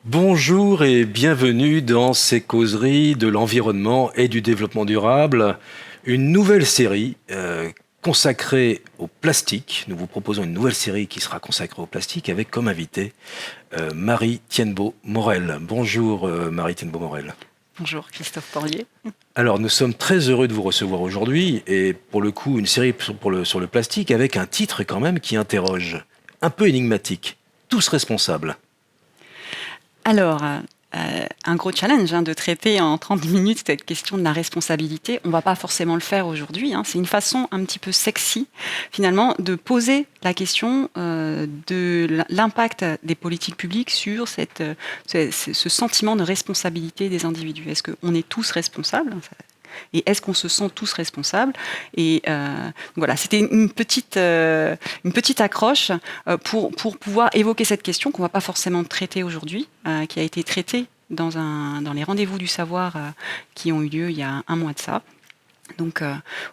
Bonjour et bienvenue dans ces causeries de l'environnement et du développement durable. Une nouvelle série consacrée au plastique. Nous vous proposons une nouvelle série qui sera consacrée au plastique avec comme invité Marie Thienbaut-Morel. Bonjour Marie Thienbaut-Morel. Bonjour Christophe Porlier. Alors nous sommes très heureux de vous recevoir aujourd'hui et pour le coup une série sur le plastique avec un titre quand même qui interroge, un peu énigmatique. Tous responsables. Alors, un gros challenge de traiter en 30 minutes cette question de la responsabilité. On ne va pas forcément le faire aujourd'hui. C'est une façon un petit peu sexy, finalement, de poser la question de l'impact des politiques publiques sur ce sentiment de responsabilité des individus. Est-ce qu'on est tous responsables ? Et est-ce qu'on se sent tous responsables ? Et voilà, c'était une petite accroche pour pouvoir évoquer cette question qu'on ne va pas forcément traiter aujourd'hui, qui a été traitée dans les rendez-vous du savoir qui ont eu lieu il y a un mois de ça. Donc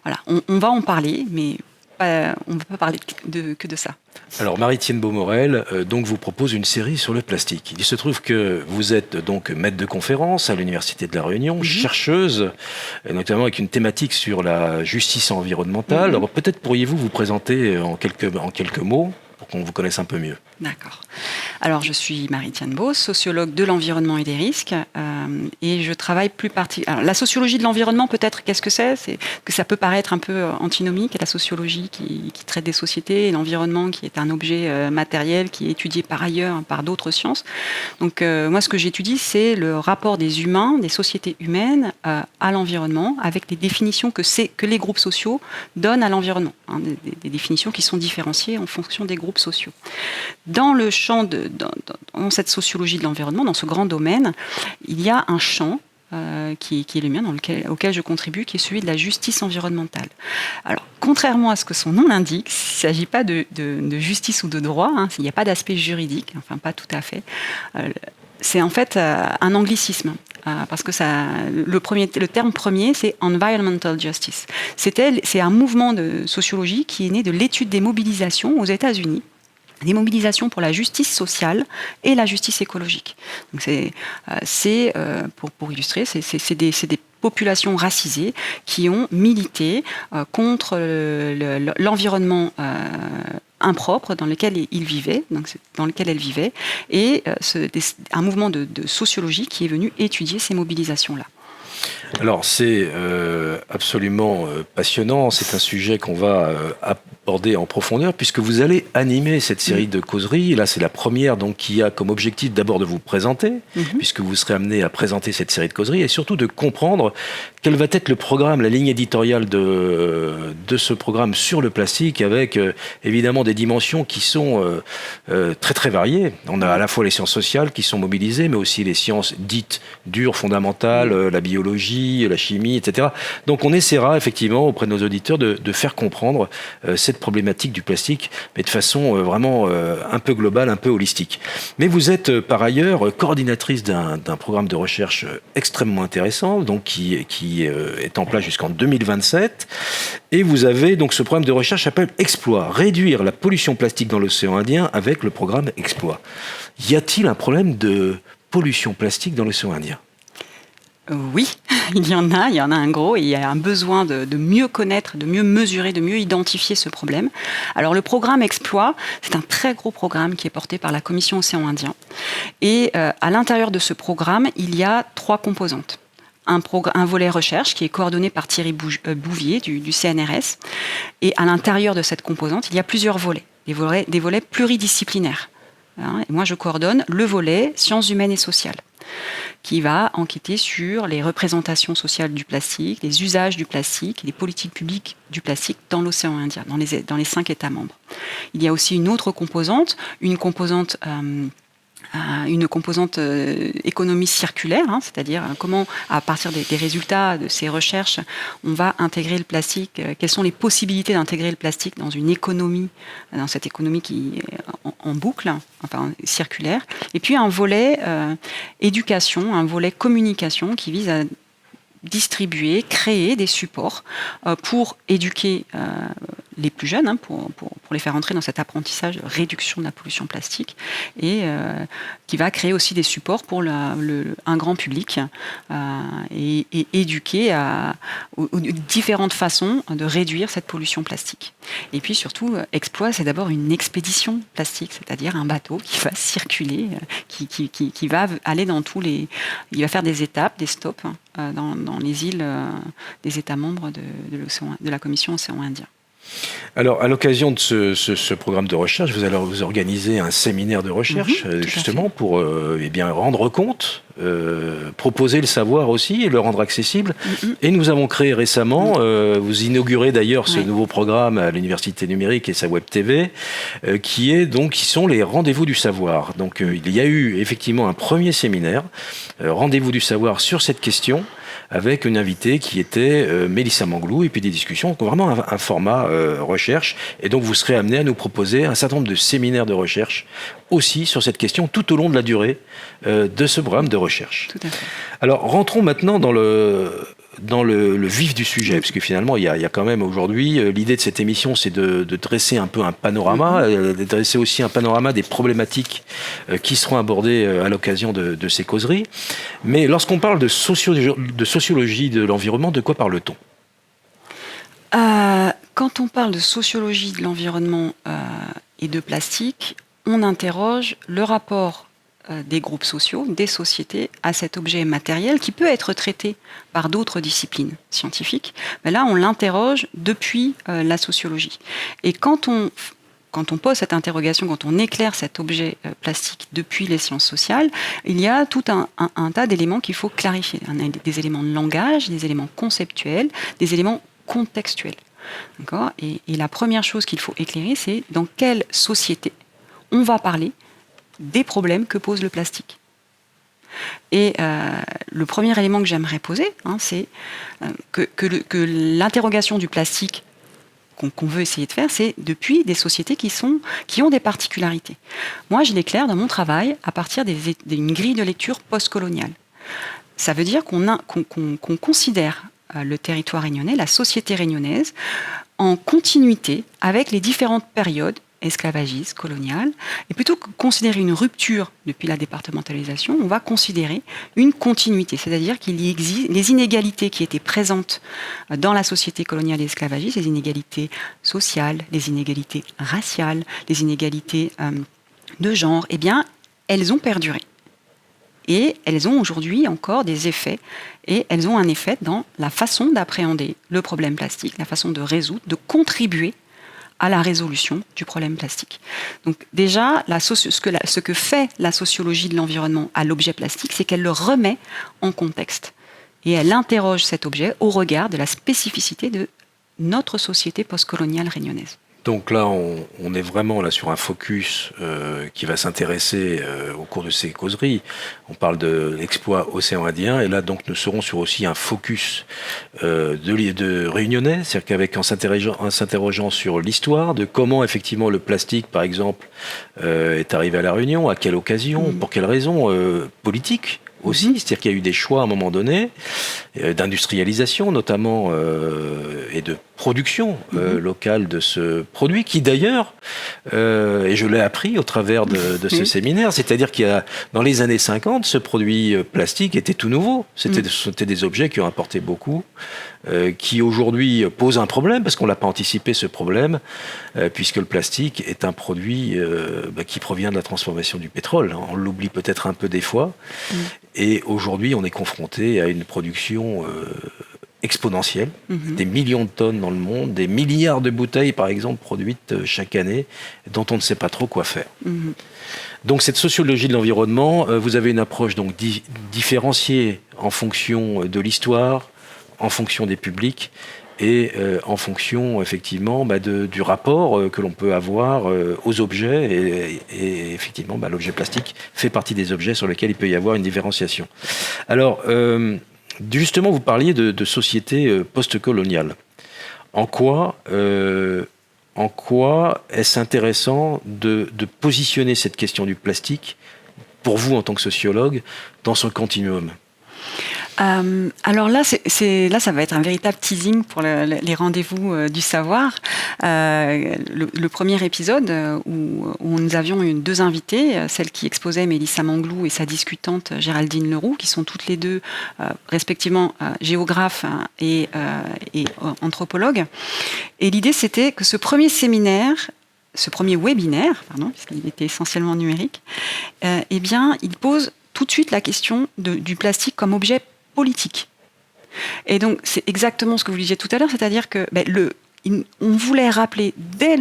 voilà, on va en parler, mais on ne va pas parler que de ça. Alors Marie Thienbaut-Morel donc vous propose une série sur le plastique. Il se trouve que vous êtes donc maître de conférence à l'Université de La Réunion, chercheuse, notamment avec une thématique sur la justice environnementale. Alors peut-être pourriez-vous vous présenter en quelques mots pour qu'on vous connaisse un peu mieux. D'accord. Alors, je suis Marie Thienbaut, sociologue de l'environnement et des risques, et je travaille plus particulièrement. La sociologie de l'environnement, peut-être, qu'est-ce que c'est que ça peut paraître un peu antinomique, la sociologie qui traite des sociétés, et l'environnement qui est un objet matériel qui est étudié par ailleurs par d'autres sciences. Donc, moi, ce que j'étudie, c'est le rapport des humains, des sociétés humaines à l'environnement, avec les définitions que les groupes sociaux donnent à l'environnement, des définitions qui sont différenciées en fonction des groupes sociaux. Dans le champ dans cette sociologie de l'environnement, dans ce grand domaine, il y a un champ qui est le mien, auquel je contribue, qui est celui de la justice environnementale. Alors, contrairement à ce que son nom l'indique, il ne s'agit pas de justice ou de droit, il n'y a pas d'aspect juridique, enfin pas tout à fait. C'est en fait un anglicisme. Parce que le terme premier, c'est environmental justice. C'est un mouvement de sociologie qui est né de l'étude des mobilisations aux États-Unis, des mobilisations pour la justice sociale et la justice écologique. Donc pour illustrer, c'est des populations racisées qui ont milité contre l'environnement impropre dans lequel ils vivaient, dans lequel elles vivaient, et un mouvement de sociologie qui est venu étudier ces mobilisations-là. Alors c'est absolument passionnant, c'est un sujet qu'on va aborder en profondeur puisque vous allez animer cette série de causeries. Et là c'est la première donc qui a comme objectif d'abord de vous présenter, puisque vous serez amené à présenter cette série de causeries et surtout de comprendre quel va être le programme, la ligne éditoriale de ce programme sur le plastique avec évidemment des dimensions qui sont très très variées. On a à la fois les sciences sociales qui sont mobilisées mais aussi les sciences dites dures, fondamentales, la biologie, la chimie, etc. Donc on essaiera effectivement auprès de nos auditeurs de faire comprendre cette problématique du plastique, mais de façon vraiment un peu globale, un peu holistique. Mais vous êtes par ailleurs coordinatrice d'un programme de recherche extrêmement intéressant, donc qui est en place jusqu'en 2027. Et vous avez donc ce programme de recherche s'appelle Exploit, réduire la pollution plastique dans l'océan Indien avec le programme Exploit. Y a-t-il un problème de pollution plastique dans l'océan Indien ? Oui, il y en a un gros, et il y a un besoin de mieux connaître, de mieux mesurer, de mieux identifier ce problème. Alors le programme Exploit, c'est un très gros programme qui est porté par la Commission Océan Indien. Et à l'intérieur de ce programme, il y a 3 composantes. Un volet recherche qui est coordonné par Thierry Bouvier du CNRS. Et à l'intérieur de cette composante, il y a plusieurs volets, des volets pluridisciplinaires. Et moi, je coordonne le volet sciences humaines et sociales, qui va enquêter sur les représentations sociales du plastique, les usages du plastique et les politiques publiques du plastique dans l'océan Indien, dans les 5 États membres. Il y a aussi une autre composante, une composante économie circulaire, c'est-à-dire comment, à partir des résultats de ces recherches, on va intégrer le plastique, quelles sont les possibilités d'intégrer le plastique dans cette économie qui est en boucle, enfin circulaire. Et puis un volet éducation, un volet communication qui vise à distribuer, créer des supports pour éduquer les plus jeunes, pour les faire entrer dans cet apprentissage de réduction de la pollution plastique, et qui va créer aussi des supports pour un grand public et éduquer aux différentes façons de réduire cette pollution plastique. Et puis surtout, Exploit, c'est d'abord une expédition plastique, c'est-à-dire un bateau qui va circuler, qui va aller dans il va faire des étapes, des stops dans les îles des États membres de la Commission Océan Indien. Alors, à l'occasion de ce programme de recherche, vous allez vous organiser un séminaire de recherche, justement, pour rendre compte, proposer le savoir aussi et le rendre accessible. Et nous avons créé récemment, vous inaugurez d'ailleurs ce nouveau programme à l'Université numérique et sa Web TV, qui sont les rendez-vous du savoir. Donc, il y a eu effectivement un premier séminaire, rendez-vous du savoir sur cette question, avec une invitée qui était Mélissa Manglou, et puis des discussions, donc vraiment un format recherche. Et donc vous serez amené à nous proposer un certain nombre de séminaires de recherche aussi sur cette question tout au long de la durée de ce programme de recherche. Tout à fait. Alors rentrons maintenant dans le vif du sujet, parce que finalement, il y a quand même aujourd'hui, l'idée de cette émission, c'est de dresser un peu un panorama, de dresser aussi un panorama des problématiques qui seront abordées à l'occasion de ces causeries. Mais lorsqu'on parle de sociologie de l'environnement, de quoi parle-t-on ? Quand on parle de sociologie de l'environnement et de plastique, on interroge le rapport des groupes sociaux, des sociétés, à cet objet matériel qui peut être traité par d'autres disciplines scientifiques. Mais là, on l'interroge depuis la sociologie. Et quand on pose cette interrogation, quand on éclaire cet objet plastique depuis les sciences sociales, il y a tout un tas d'éléments qu'il faut clarifier. Des éléments de langage, des éléments conceptuels, des éléments contextuels. D'accord ? Et la première chose qu'il faut éclairer, c'est dans quelle société on va parler des problèmes que pose le plastique. Et le premier élément que j'aimerais poser, c'est que l'interrogation du plastique qu'on veut essayer de faire, c'est depuis des sociétés qui ont des particularités. Moi, je l'éclaire dans mon travail à partir d'une grille de lecture postcoloniale. Ça veut dire qu'on considère le territoire réunionnais, la société réunionnaise, en continuité avec les différentes périodes esclavagistes, coloniales, et plutôt que considérer une rupture depuis la départementalisation, on va considérer une continuité, c'est-à-dire qu'il y existe les inégalités qui étaient présentes dans la société coloniale et esclavagiste, les inégalités sociales, les inégalités raciales, les inégalités de genre, eh bien, elles ont perduré. Et elles ont aujourd'hui encore des effets, et elles ont un effet dans la façon d'appréhender le problème plastique, la façon de résoudre, de contribuer à la résolution du problème plastique. Donc déjà, ce que fait la sociologie de l'environnement à l'objet plastique, c'est qu'elle le remet en contexte. Et elle interroge cet objet au regard de la spécificité de notre société postcoloniale réunionnaise. Donc là, on est vraiment là sur un focus qui va s'intéresser au cours de ces causeries. On parle de l'exploit océan Indien, et là donc nous serons sur aussi un focus de réunionnais, c'est-à-dire qu'en s'interrogeant sur l'histoire de comment effectivement le plastique, par exemple, est arrivé à la Réunion, à quelle occasion, pour quelles raisons politiques aussi, c'est-à-dire qu'il y a eu des choix à un moment donné d'industrialisation notamment et de production locale de ce produit qui d'ailleurs, et je l'ai appris au travers de ce séminaire, c'est-à-dire qu'il y a dans les années 50, ce produit plastique était tout nouveau. C'était des objets qui ont apporté beaucoup, qui aujourd'hui posent un problème parce qu'on l'a pas anticipé ce problème, puisque le plastique est un produit qui provient de la transformation du pétrole. On l'oublie peut-être un peu des fois. Et aujourd'hui, on est confronté à une production exponentielle, des millions de tonnes dans le monde, des milliards de bouteilles, par exemple, produites chaque année, dont on ne sait pas trop quoi faire. Donc cette sociologie de l'environnement, vous avez une approche donc différenciée en fonction de l'histoire, en fonction des publics, et en fonction effectivement du rapport que l'on peut avoir aux objets, et effectivement l'objet plastique fait partie des objets sur lesquels il peut y avoir une différenciation. Alors justement, vous parliez de société post-coloniale. En quoi est-ce intéressant de positionner cette question du plastique, pour vous en tant que sociologue, dans ce continuum ? Alors là, là, ça va être un véritable teasing pour les rendez-vous du savoir. Le premier épisode où nous avions deux invités, celle qui exposait Mélissa Manglou et sa discutante Géraldine Leroux, qui sont toutes les deux respectivement géographes et anthropologues. Et l'idée, c'était que ce premier webinaire, puisqu'il était essentiellement numérique, eh bien, il pose tout de suite la question du plastique comme objet politique. Et donc, c'est exactement ce que vous disiez tout à l'heure, c'est-à-dire que on voulait rappeler dès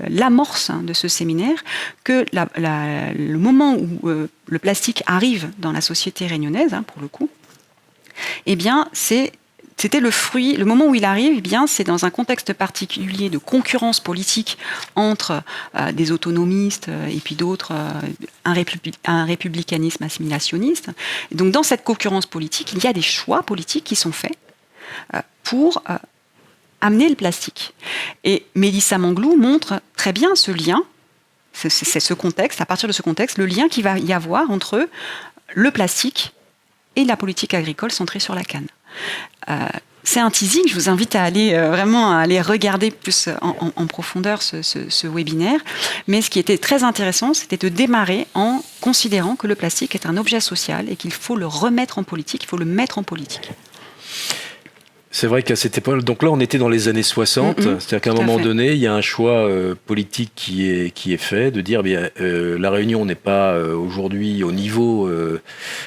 l'amorce de ce séminaire que le moment où le plastique arrive dans la société réunionnaise, pour le coup, eh bien, c'était le moment où il arrive, eh bien, c'est dans un contexte particulier de concurrence politique entre des autonomistes et puis d'autres, un républicanisme assimilationniste. Et donc, dans cette concurrence politique, il y a des choix politiques qui sont faits pour amener le plastique. Et Mélissa Manglou montre très bien ce lien, c'est ce contexte, à partir de ce contexte, le lien qu'il va y avoir entre le plastique et la politique agricole centrée sur la canne. C'est un teasing, je vous invite à aller regarder plus en profondeur ce webinaire. Mais ce qui était très intéressant, c'était de démarrer en considérant que le plastique est un objet social et qu'il faut le remettre en politique, il faut le mettre en politique. C'est vrai qu'à cette époque, donc là on était dans les années 60, c'est-à-dire qu'à un moment donné, il y a un choix politique qui est fait, de dire la Réunion n'est pas aujourd'hui au niveau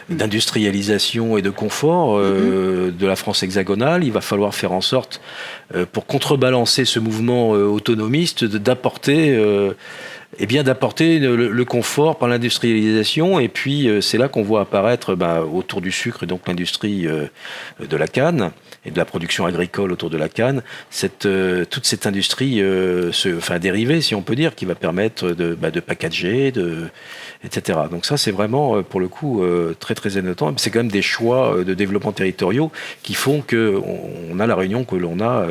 d'industrialisation et de confort de la France hexagonale. Il va falloir faire en sorte, pour contrebalancer ce mouvement autonomiste, d'apporter le confort par l'industrialisation. Et puis c'est là qu'on voit apparaître autour du sucre, et donc l'industrie de la canne et de la production agricole autour de la canne, toute cette industrie dérivée, si on peut dire, qui va permettre de packager, etc. Donc ça, c'est vraiment, pour le coup, très, très énotant. C'est quand même des choix de développement territoriaux qui font qu'on a la Réunion que l'on a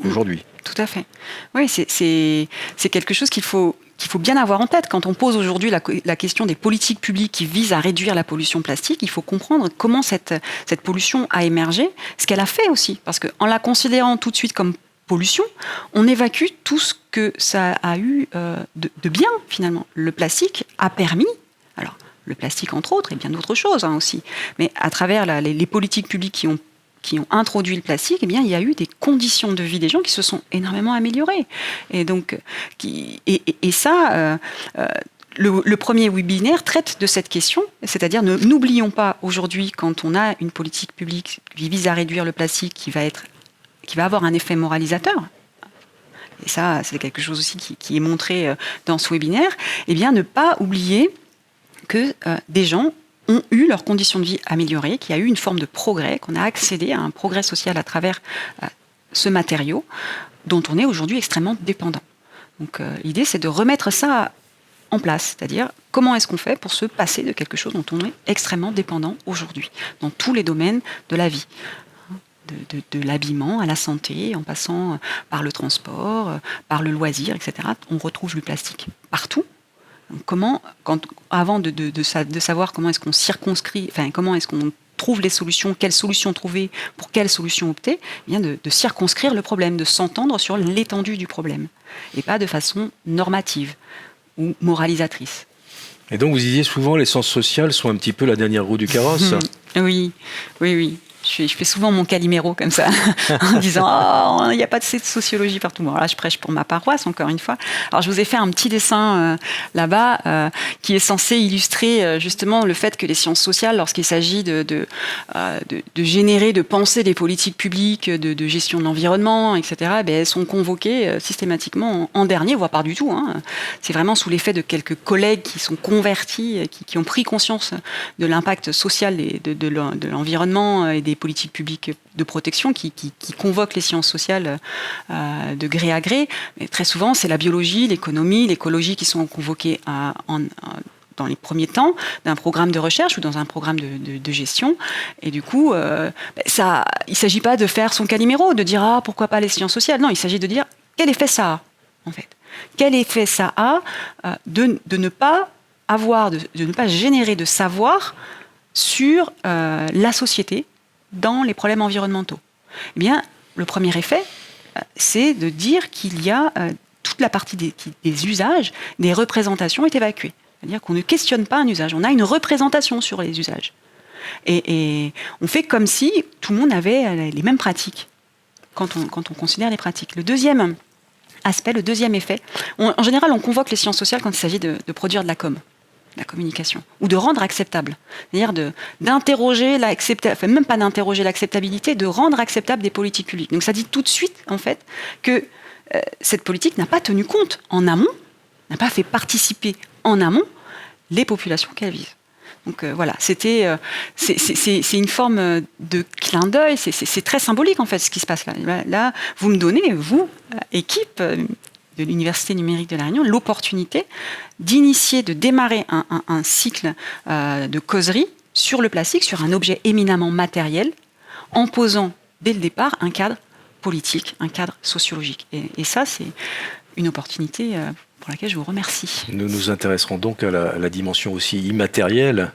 aujourd'hui. Tout à fait. Oui, c'est quelque chose qu'il faut bien avoir en tête. Quand on pose aujourd'hui la question des politiques publiques qui visent à réduire la pollution plastique, il faut comprendre comment cette pollution a émergé, ce qu'elle a fait aussi. Parce qu'en la considérant tout de suite comme pollution, on évacue tout ce que ça a eu de bien, finalement. Le plastique a permis, alors le plastique entre autres, et bien d'autres choses aussi, mais à travers les politiques publiques qui ont introduit le plastique, eh bien, il y a eu des conditions de vie des gens qui se sont énormément améliorées. Et donc, le premier webinaire traite de cette question, c'est-à-dire n'oublions pas aujourd'hui, quand on a une politique publique qui vise à réduire le plastique, qui va avoir un effet moralisateur, et ça, c'est quelque chose aussi qui est montré dans ce webinaire, eh bien, ne pas oublier que des gens ont eu leurs conditions de vie améliorées, qu'il y a eu une forme de progrès, qu'on a accédé à un progrès social à travers ce matériau dont on est aujourd'hui extrêmement dépendant. Donc l'idée, c'est de remettre ça en place, c'est-à-dire comment est-ce qu'on fait pour se passer de quelque chose dont on est extrêmement dépendant aujourd'hui, dans tous les domaines de la vie. De l'habillement à la santé, en passant par le transport, par le loisir, etc. On retrouve le plastique partout. Avant de savoir comment est-ce qu'on circonscrit, comment est-ce qu'on trouve les solutions, quelles solutions trouver, pour quelles solutions opter, eh bien de circonscrire le problème, de s'entendre sur l'étendue du problème, et pas de façon normative ou moralisatrice. Et donc vous disiez souvent les sciences sociales sont un petit peu la dernière roue du carrosse. Oui. Je fais souvent mon Calimero comme ça, en disant « il n'y a pas de sociologie partout ». Bon, là, je prêche pour ma paroisse, encore une fois. Alors, je vous ai fait un petit dessin là-bas qui est censé illustrer justement le fait que les sciences sociales, lorsqu'il s'agit de générer, de penser des politiques publiques, de gestion de l'environnement, etc., elles sont convoquées systématiquement en dernier, voire pas du tout. C'est vraiment sous l'effet de quelques collègues qui sont convertis, qui ont pris conscience de l'impact social de l'environnement et des politiques publiques de protection qui convoquent les sciences sociales de gré à gré. Mais très souvent, c'est la biologie, l'économie, l'écologie qui sont convoquées dans les premiers temps d'un programme de recherche ou dans un programme de gestion. Et du coup, il ne s'agit pas de faire son Calimero, de dire « pourquoi pas les sciences sociales ?» Non, il s'agit de dire « quel effet ça a ?» en fait. Quel effet ça a de ne pas générer de savoir sur la société dans les problèmes environnementaux. Eh bien, le premier effet, c'est de dire qu'il y a toute la partie des usages, des représentations est évacuée. C'est-à-dire qu'on ne questionne pas un usage, on a une représentation sur les usages. Et on fait comme si tout le monde avait les mêmes pratiques quand on considère les pratiques. Le deuxième aspect, le deuxième effet, en général, on convoque les sciences sociales quand il s'agit de produire de la communication, ou de rendre acceptable. C'est-à-dire d'interroger l'acceptabilité, même pas d'interroger l'acceptabilité, de rendre acceptable des politiques publiques. Donc ça dit tout de suite, en fait, que cette politique n'a pas tenu compte en amont, n'a pas fait participer en amont les populations qu'elle vise. Donc voilà, c'est une forme de clin d'œil, c'est très symbolique en fait ce qui se passe là. Là, vous me donnez, vous, équipe de l'Université numérique de La Réunion, l'opportunité d'initier, de démarrer un cycle de causerie sur le plastique, sur un objet éminemment matériel, en posant dès le départ un cadre politique, un cadre sociologique. Et ça, c'est une opportunité pour laquelle je vous remercie. Nous nous intéresserons donc à la dimension aussi immatérielle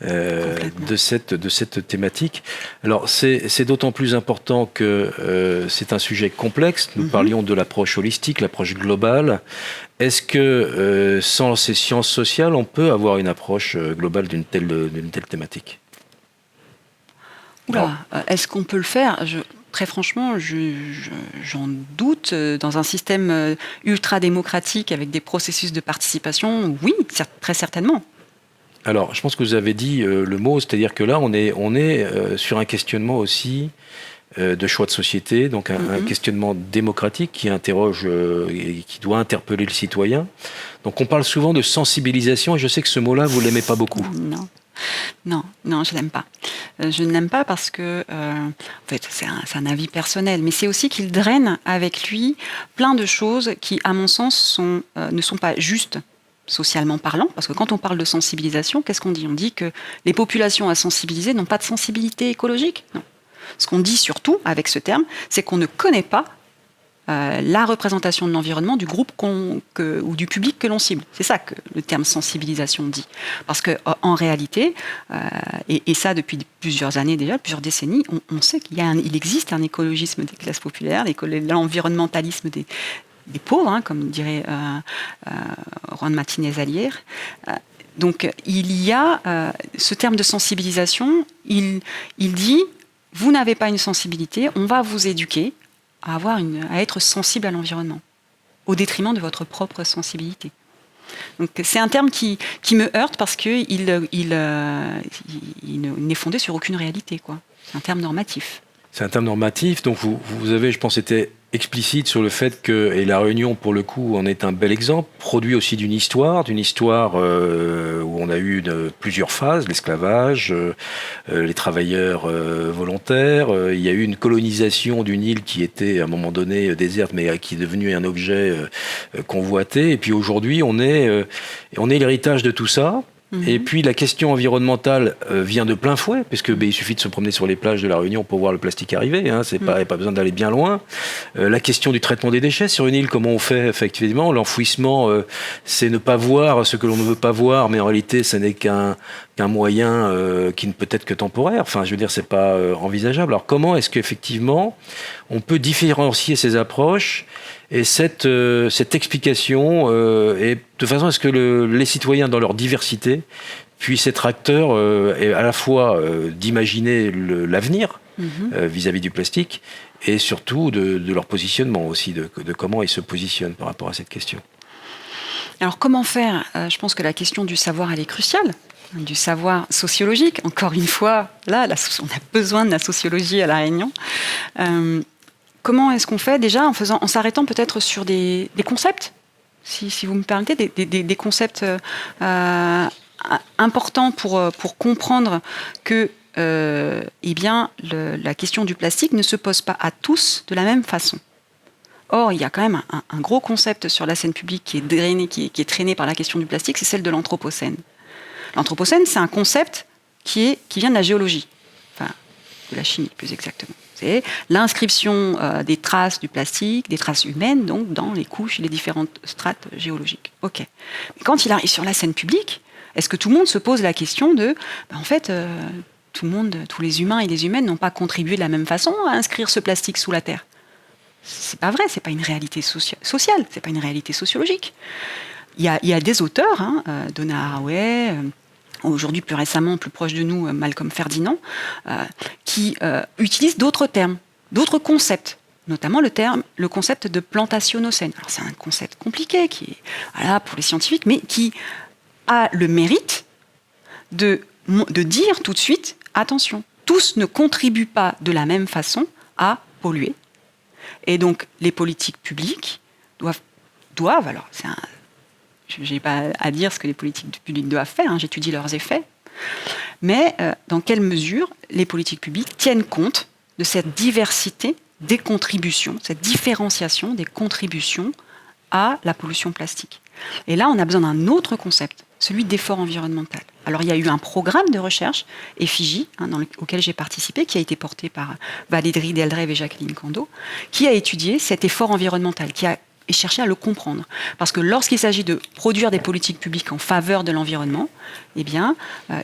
de cette thématique. Alors, c'est d'autant plus important que c'est un sujet complexe. Nous parlions de l'approche holistique, l'approche globale. Est-ce que sans ces sciences sociales, on peut avoir une approche globale d'une telle thématique ? Oula, est-ce qu'on peut le faire ? Très franchement, j'en doute. Dans un système ultra-démocratique avec des processus de participation, oui, très certainement. Alors, je pense que vous avez dit le mot, c'est-à-dire que là, on est sur un questionnement aussi de choix de société, donc un questionnement démocratique qui interroge et qui doit interpeller le citoyen. Donc, on parle souvent de sensibilisation, et je sais que ce mot-là, vous ne l'aimez pas beaucoup. Non, je l'aime pas. Je ne l'aime pas parce que, en fait, c'est un avis personnel, mais c'est aussi qu'il draine avec lui plein de choses qui, à mon sens, ne sont pas justes socialement parlant, parce que quand on parle de sensibilisation, qu'est-ce qu'on dit ? On dit que les populations à sensibiliser n'ont pas de sensibilité écologique. Non. Ce qu'on dit surtout avec ce terme, c'est qu'on ne connaît pas la représentation de l'environnement du groupe ou du public que l'on cible. C'est ça que le terme sensibilisation dit. Parce qu'en réalité, et ça depuis plusieurs années déjà, plusieurs décennies, on sait qu'il existe un écologisme des classes populaires, l'environnementalisme des pauvres, comme dirait Juan Martinez-Alier. Donc il y a ce terme de sensibilisation, il dit, vous n'avez pas une sensibilité, on va vous éduquer à être sensible à l'environnement, au détriment de votre propre sensibilité. Donc c'est un terme qui me heurte parce qu'il n'est fondé sur aucune réalité, quoi. C'est un terme normatif. C'est un terme normatif, donc vous avez, je pense, été explicite sur le fait que, et La Réunion, pour le coup, en est un bel exemple, produit aussi d'une histoire où on a eu plusieurs phases, l'esclavage, les travailleurs volontaires, il y a eu une colonisation d'une île qui était à un moment donné déserte, mais qui est devenue un objet convoité, et puis aujourd'hui, on est l'héritage de tout ça. Et puis la question environnementale vient de plein fouet, parce que il suffit de se promener sur les plages de La Réunion pour voir le plastique arriver, c'est pas besoin d'aller bien loin. La question du traitement des déchets sur une île, comment on fait effectivement ? L'enfouissement, c'est ne pas voir ce que l'on ne veut pas voir, mais en réalité, ce n'est qu'un moyen qui ne peut être que temporaire. Enfin, je veux dire, c'est pas envisageable. Alors comment est-ce qu'effectivement on peut différencier ces approches et cette explication, et de façon à ce que les citoyens, dans leur diversité, puissent être acteurs à la fois d'imaginer l'avenir vis-à-vis du plastique, et surtout de leur positionnement aussi, de comment ils se positionnent par rapport à cette question. Alors comment faire ? Je pense que la question du savoir, elle est cruciale. Du savoir sociologique. Encore une fois, là, on a besoin de la sociologie à La Réunion. Comment est-ce qu'on fait déjà en s'arrêtant peut-être sur des concepts, si vous me permettez, des concepts importants pour comprendre que la question du plastique ne se pose pas à tous de la même façon. Or, il y a quand même un gros concept sur la scène publique qui est traîné par la question du plastique, c'est celle de l'anthropocène. L'anthropocène, c'est un concept qui vient de la géologie, enfin de la chimie plus exactement. C'est l'inscription des traces du plastique, des traces humaines, donc dans les couches et les différentes strates géologiques. Ok. Mais quand il arrive sur la scène publique, Est-ce que tout le monde se pose la question de, en fait, tout le monde, tous les humains et les humaines n'ont pas contribué de la même façon à inscrire ce plastique sous la terre? C'est pas vrai, c'est pas une réalité sociale, c'est pas une réalité sociologique. Il y a des auteurs, Donna Haraway, aujourd'hui plus récemment, plus proche de nous, Malcolm Ferdinand, qui utilisent d'autres termes, d'autres concepts, notamment le concept de plantationocène. Alors c'est un concept compliqué qui est pour les scientifiques, mais qui a le mérite de dire tout de suite, attention, tous ne contribuent pas de la même façon à polluer. Et donc les politiques publiques doivent alors je n'ai pas à dire ce que les politiques publiques doivent faire, j'étudie leurs effets, mais dans quelle mesure les politiques publiques tiennent compte de cette diversité des contributions, cette différenciation des contributions à la pollution plastique. Et là, on a besoin d'un autre concept, celui d'effort environnemental. Alors, il y a eu un programme de recherche, EFIGI, auquel j'ai participé, qui a été porté par Valérie Deldreve et Jacqueline Kando, qui a étudié cet effort environnemental, et cherché à le comprendre. Parce que lorsqu'il s'agit de produire des politiques publiques en faveur de l'environnement, eh bien,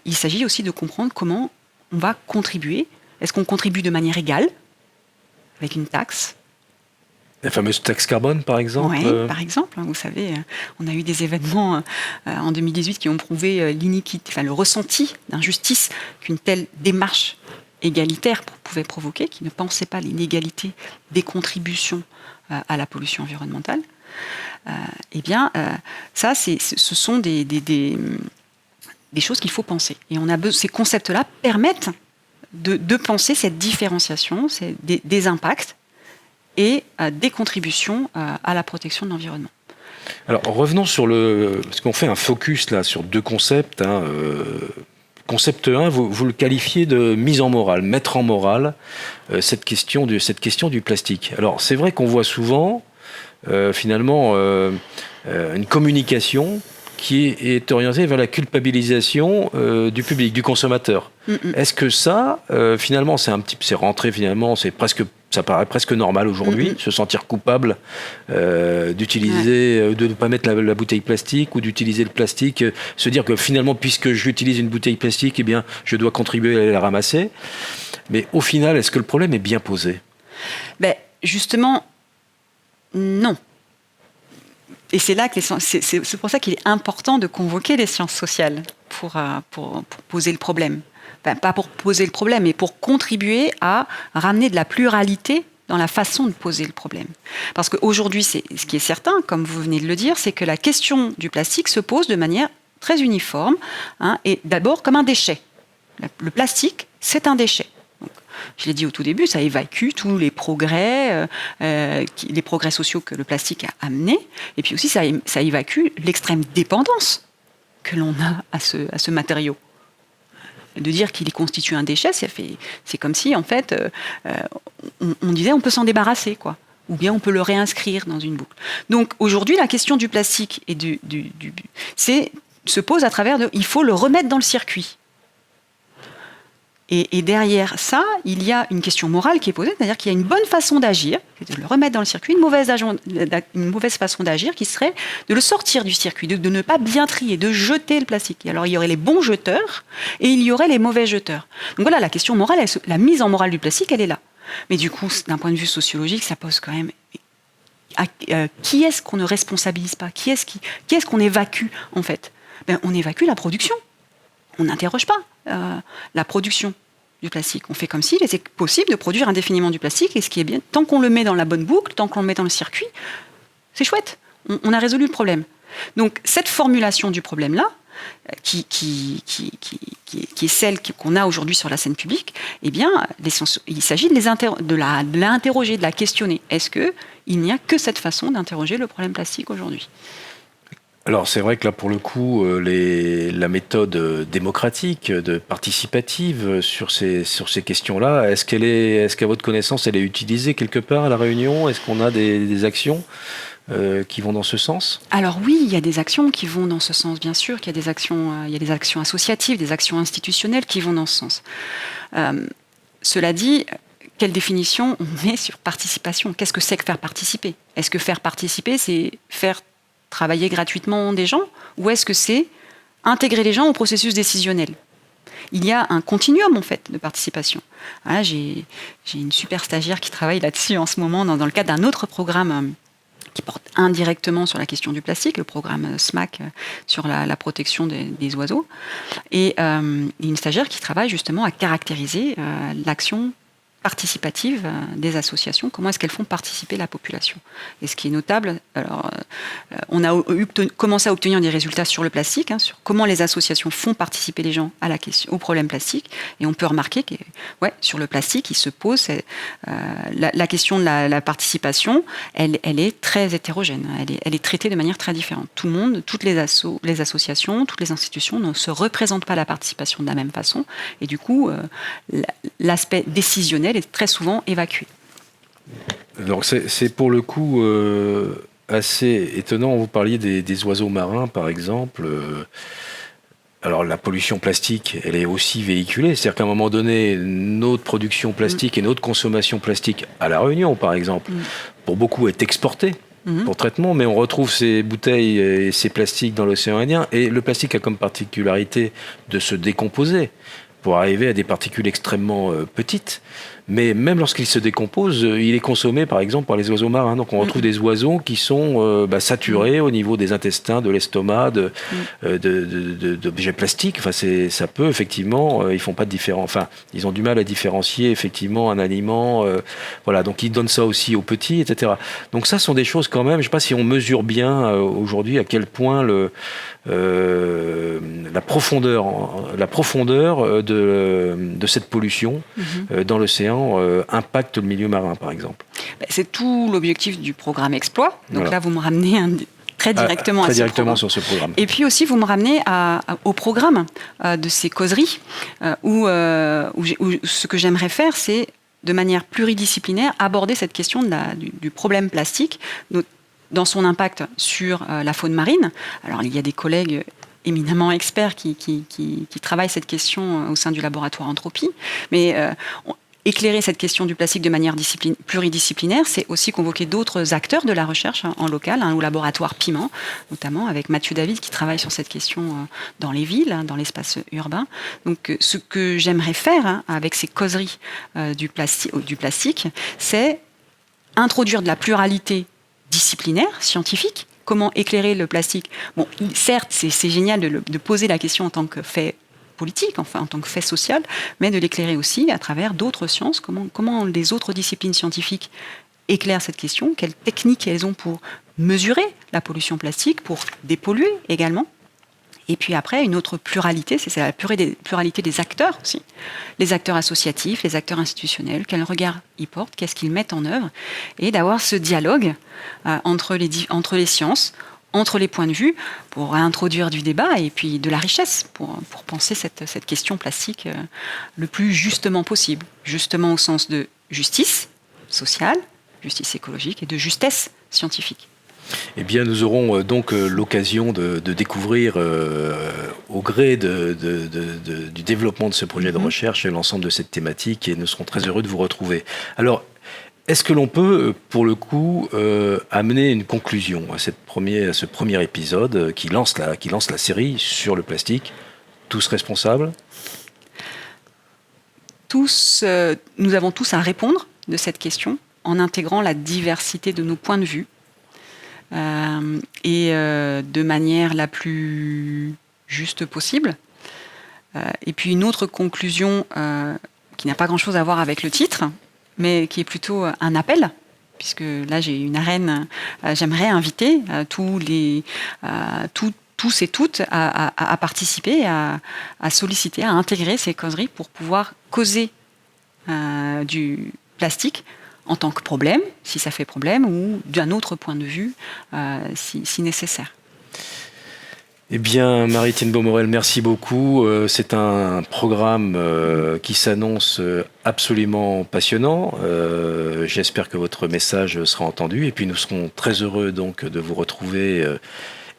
il s'agit aussi de comprendre comment on va contribuer. Est-ce qu'on contribue de manière égale, avec une taxe? La fameuse taxe carbone, par exemple. Oui, par exemple. Vous savez, on a eu des événements en 2018 qui ont prouvé l'iniquité, le ressenti d'injustice qu'une telle démarche égalitaire pouvait provoquer, qui ne pensait pas l'inégalité des contributions à la pollution environnementale. Eh bien, ça, ce sont des choses qu'il faut penser. Et ces concepts-là permettent de penser cette différenciation, des impacts et des contributions à la protection de l'environnement. Alors revenons parce qu'on fait un focus là sur deux concepts. Concept 1, vous le qualifiez de mise en morale, mettre en morale cette question du plastique. Alors c'est vrai qu'on voit souvent finalement une communication qui est orientée vers la culpabilisation du public, du consommateur. Est-ce que ça, finalement, c'est rentré finalement, ça paraît presque normal aujourd'hui, se sentir coupable d'utiliser, de ne pas mettre la bouteille plastique ou d'utiliser le plastique, se dire que finalement, puisque j'utilise une bouteille plastique, eh bien, je dois contribuer à la ramasser. Mais au final, est-ce que le problème est bien posé? Justement, non. Et c'est là que c'est pour ça qu'il est important de convoquer les sciences sociales pour poser le problème. Enfin, pas pour poser le problème, mais pour contribuer à ramener de la pluralité dans la façon de poser le problème. Parce qu'aujourd'hui, ce qui est certain, comme vous venez de le dire, c'est que la question du plastique se pose de manière très uniforme, et d'abord comme un déchet. Le plastique, c'est un déchet. Donc, je l'ai dit au tout début, ça évacue tous les progrès sociaux que le plastique a amenés, et puis aussi ça évacue l'extrême dépendance que l'on a à ce matériau. De dire qu'il constitue un déchet, c'est comme si, en fait, on disait on peut s'en débarrasser, quoi. Ou bien on peut le réinscrire dans une boucle. Donc aujourd'hui, la question du plastique et se pose à travers il faut le remettre dans le circuit. Et derrière ça, il y a une question morale qui est posée, c'est-à-dire qu'il y a une bonne façon d'agir, c'est de le remettre dans le circuit, une mauvaise façon d'agir qui serait de le sortir du circuit, de ne pas bien trier, de jeter le plastique. Et alors il y aurait les bons jeteurs et il y aurait les mauvais jeteurs. Donc voilà, la question morale, la mise en morale du plastique, elle est là. Mais du coup, d'un point de vue sociologique, ça pose quand même... qui est-ce qu'on ne responsabilise pas? Qui est-ce qu'on évacue, en fait? On évacue la production. On n'interroge pas la production du plastique. On fait comme s'il était possible de produire indéfiniment du plastique, et ce qui est bien, tant qu'on le met dans la bonne boucle, tant qu'on le met dans le circuit, c'est chouette. On a résolu le problème. Donc cette formulation du problème-là, qui est celle qu'on a aujourd'hui sur la scène publique, eh bien, il s'agit de l'interroger, de la questionner. Est-ce qu'il n'y a que cette façon d'interroger le problème plastique aujourd'hui ? Alors c'est vrai que là pour le coup la méthode démocratique, participative sur ces questions-là, est-ce qu'à votre connaissance elle est utilisée quelque part à la Réunion? Est-ce qu'on a des actions qui vont dans ce sens? Alors oui, il y a des actions qui vont dans ce sens, bien sûr, qu'il y a des actions associatives, des actions institutionnelles qui vont dans ce sens. Cela dit, quelle définition on met sur participation? Qu'est-ce que c'est que faire participer? Est-ce que faire participer, c'est faire travailler gratuitement des gens, ou est-ce que c'est intégrer les gens au processus décisionnel. Il y a un continuum en fait de participation. Voilà, j'ai une super stagiaire qui travaille là-dessus en ce moment dans le cadre d'un autre programme qui porte indirectement sur la question du plastique, le programme SMAC sur la protection des oiseaux. Et une stagiaire qui travaille justement à caractériser l'action participative des associations, comment est-ce qu'elles font participer la population. Et ce qui est notable, alors, on a commencé à obtenir des résultats sur le plastique, sur comment les associations font participer les gens au problème plastique, et on peut remarquer que sur le plastique, il se pose la question de la participation, elle est très hétérogène, elle est traitée de manière très différente. Tout le monde, toutes les associations, toutes les institutions ne se représentent pas la participation de la même façon, et du coup, l'aspect décisionnel est très souvent évacué. Donc c'est pour le coup assez étonnant. Vous parliez des oiseaux marins, par exemple. Alors la pollution plastique, elle est aussi véhiculée. C'est-à-dire qu'à un moment donné, notre production plastique et notre consommation plastique à La Réunion, par exemple, pour beaucoup est exportée pour traitement, mais on retrouve ces bouteilles et ces plastiques dans l'océan Indien. Et le plastique a comme particularité de se décomposer pour arriver à des particules extrêmement petites. Mais même lorsqu'il se décompose, il est consommé par exemple par les oiseaux marins. Donc on retrouve des oiseaux qui sont saturés au niveau des intestins, de l'estomac, d'objets plastiques. Enfin, ça peut effectivement, ils font pas de différence. Enfin, ils ont du mal à différencier effectivement un aliment. Voilà, donc ils donnent ça aussi aux petits, etc. Donc ça sont des choses quand même. Je sais pas si on mesure bien aujourd'hui à quel point la profondeur de cette pollution dans l'océan impacte le milieu marin, par exemple. C'est tout l'objectif du programme Exploit. Donc là, vous me ramenez très directement sur ce programme. Et puis aussi, vous me ramenez au programme de ces causeries où ce que j'aimerais faire, c'est de manière pluridisciplinaire aborder cette question du problème plastique, dans son impact sur la faune marine. Alors, il y a des collègues éminemment experts qui travaillent cette question au sein du laboratoire Entropie, mais éclairer cette question du plastique de manière pluridisciplinaire, c'est aussi convoquer d'autres acteurs de la recherche en local, au laboratoire Piment, notamment avec Mathieu David qui travaille sur cette question dans les villes, dans l'espace urbain. Donc ce que j'aimerais faire avec ces causeries du plastique, c'est introduire de la pluralité disciplinaire, scientifique. Comment éclairer le plastique ? Bon, certes, c'est génial de poser la question en tant que fait politique, enfin en tant que fait social, mais de l'éclairer aussi à travers d'autres sciences. Comment les autres disciplines scientifiques éclairent cette question ? Quelles techniques elles ont pour mesurer la pollution plastique, pour dépolluer également ? Et puis après, une autre pluralité, c'est la pluralité des acteurs aussi. Les acteurs associatifs, les acteurs institutionnels, quel regard ils portent, qu'est-ce qu'ils mettent en œuvre, et d'avoir ce dialogue entre les sciences, entre les points de vue, pour introduire du débat et puis de la richesse, pour penser cette question plastique le plus justement possible. Justement au sens de justice sociale, justice écologique et de justesse scientifique. Eh bien, nous aurons donc l'occasion de découvrir, au gré du développement de ce projet de recherche, l'ensemble de cette thématique, et nous serons très heureux de vous retrouver. Alors, est-ce que l'on peut, pour le coup, amener une conclusion à ce premier épisode qui lance la série sur le plastique ? Tous responsables ? Nous avons tous à répondre de cette question en intégrant la diversité de nos points de vue. De manière la plus juste possible. Et puis une autre conclusion qui n'a pas grand-chose à voir avec le titre, mais qui est plutôt un appel, puisque là j'ai une arène, j'aimerais inviter tous et toutes à participer, à solliciter, à intégrer ces causeries pour pouvoir causer du plastique en tant que problème, si ça fait problème, ou d'un autre point de vue, si nécessaire. Eh bien, Marie-Étienne Beaumorel, merci beaucoup. C'est un programme qui s'annonce absolument passionnant. J'espère que votre message sera entendu. Et puis, nous serons très heureux donc de vous retrouver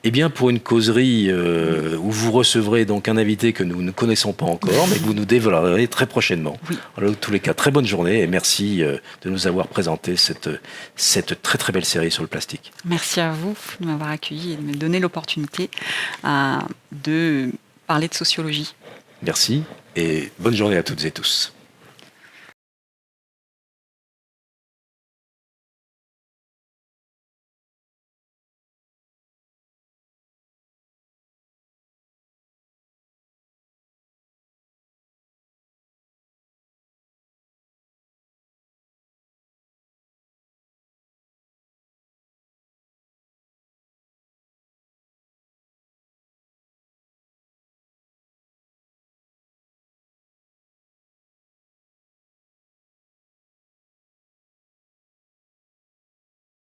Eh bien, pour une causerie où vous recevrez donc un invité que nous ne connaissons pas encore, mais que vous nous dévoilerez très prochainement. Oui. Alors, en tous les cas, très bonne journée et merci de nous avoir présenté cette très très belle série sur le plastique. Merci à vous de m'avoir accueilli et de me donner l'opportunité de parler de sociologie. Merci et bonne journée à toutes et tous.